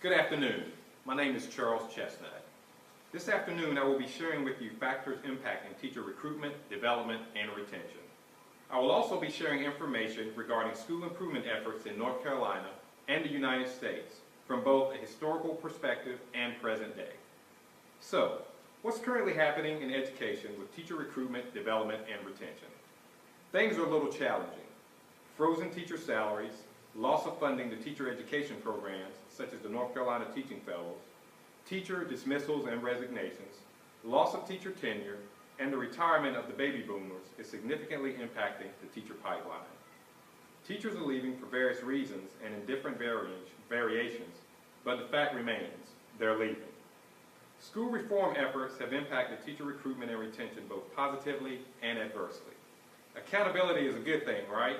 Good afternoon. My name is Charles Chestnut. This afternoon I will be sharing with you factors impacting teacher recruitment, development, and retention. I will also be sharing information regarding school improvement efforts in North Carolina and the United States from both a historical perspective and present day. So, what's currently happening in education with teacher recruitment, development, and retention? Things are a little challenging. Frozen teacher salaries, loss of funding to teacher education programs such as the North Carolina Teaching Fellows, teacher dismissals and resignations, loss of teacher tenure, and the retirement of the baby boomers is significantly impacting the teacher pipeline. Teachers are leaving for various reasons and in different variations, but the fact remains, they're leaving. School reform efforts have impacted teacher recruitment and retention both positively and adversely. Accountability is a good thing, right?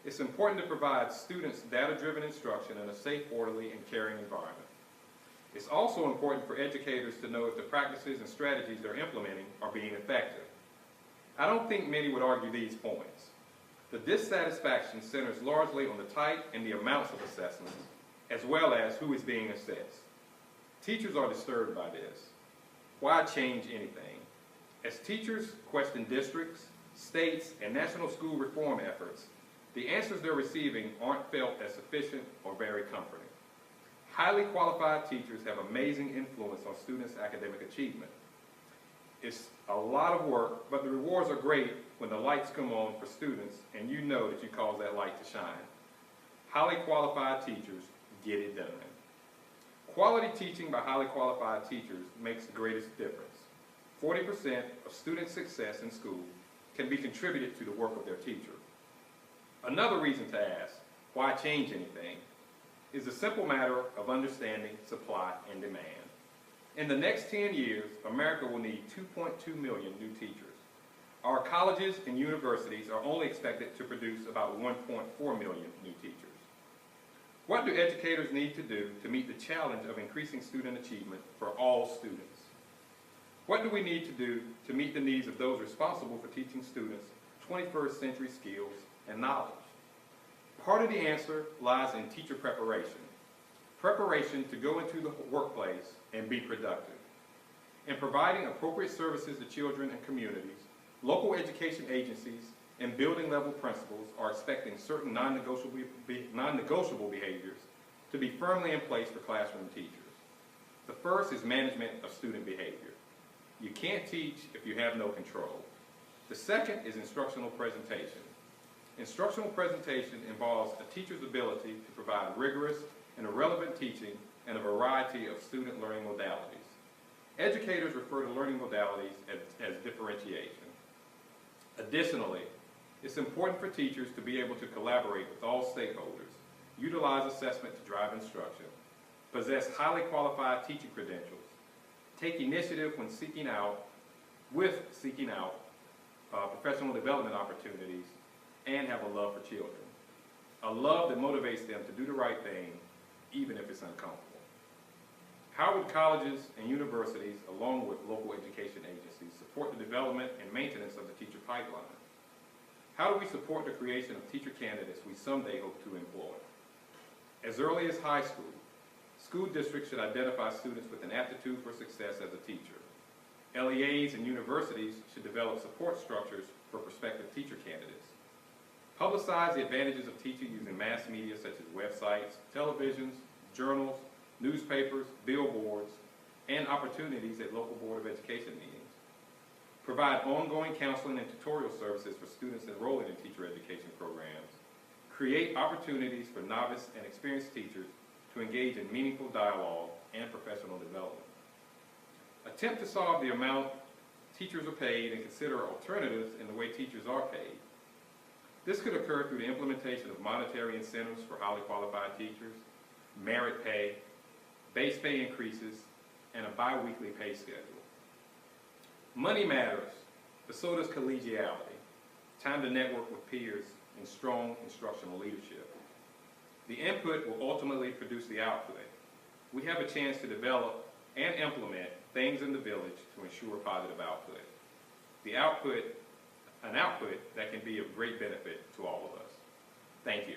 It's important to provide students data-driven instruction in a safe, orderly, and caring environment. It's also important for educators to know if the practices and strategies they're implementing are being effective. I don't think many would argue these points. The dissatisfaction centers largely on the type and the amounts of assessments, as well as who is being assessed. Teachers are disturbed by this. Why change anything? As teachers question districts, states, and national school reform efforts, the answers they're receiving aren't felt as sufficient or very comforting. Highly qualified teachers have amazing influence on students' academic achievement. It's a lot of work, but the rewards are great when the lights come on for students and you know that you caused that light to shine. Highly qualified teachers get it done. Quality teaching by highly qualified teachers makes the greatest difference. 40% of student success in school can be contributed to the work of their teacher. Another reason to ask, why change anything, is the simple matter of understanding supply and demand. In the next 10 years, America will need 2.2 million new teachers. Our colleges and universities are only expected to produce about 1.4 million new teachers. What do educators need to do to meet the challenge of increasing student achievement for all students? What do we need to do to meet the needs of those responsible for teaching students 21st century skills and knowledge? Part of the answer lies in teacher preparation. Preparation to go into the workplace and be productive. In providing appropriate services to children and communities, local education agencies and building level principals are expecting certain non-negotiable behaviors to be firmly in place for classroom teachers. The first is management of student behavior. You can't teach if you have no control. The second is instructional presentation. Instructional presentation involves a teacher's ability to provide rigorous and relevant teaching and a variety of student learning modalities. Educators refer to learning modalities as differentiation. Additionally, it's important for teachers to be able to collaborate with all stakeholders, utilize assessment to drive instruction, possess highly qualified teaching credentials, take initiative when seeking out professional development opportunities, and have a love for children. A love that motivates them to do the right thing, even if it's uncomfortable. How would colleges and universities, along with local education agencies, support the development and maintenance of the teacher pipeline? How do we support the creation of teacher candidates we someday hope to employ? As early as high school, school districts should identify students with an aptitude for success as a teacher. LEAs and universities should develop support structures for prospective teacher candidates. Publicize the advantages of teaching using mass media such as websites, televisions, journals, newspapers, billboards, and opportunities at local Board of Education meetings. Provide ongoing counseling and tutorial services for students enrolling in teacher education programs. Create opportunities for novice and experienced teachers to engage in meaningful dialogue and professional development. Attempt to solve the amount teachers are paid and consider alternatives in the way teachers are paid. This could occur through the implementation of monetary incentives for highly qualified teachers, merit pay, base pay increases, and a bi-weekly pay schedule. Money matters, but so does collegiality, time to network with peers, and strong instructional leadership. The input will ultimately produce the output. We have a chance to develop and implement things in the village to ensure positive output. An output that can be of great benefit to all of us. Thank you.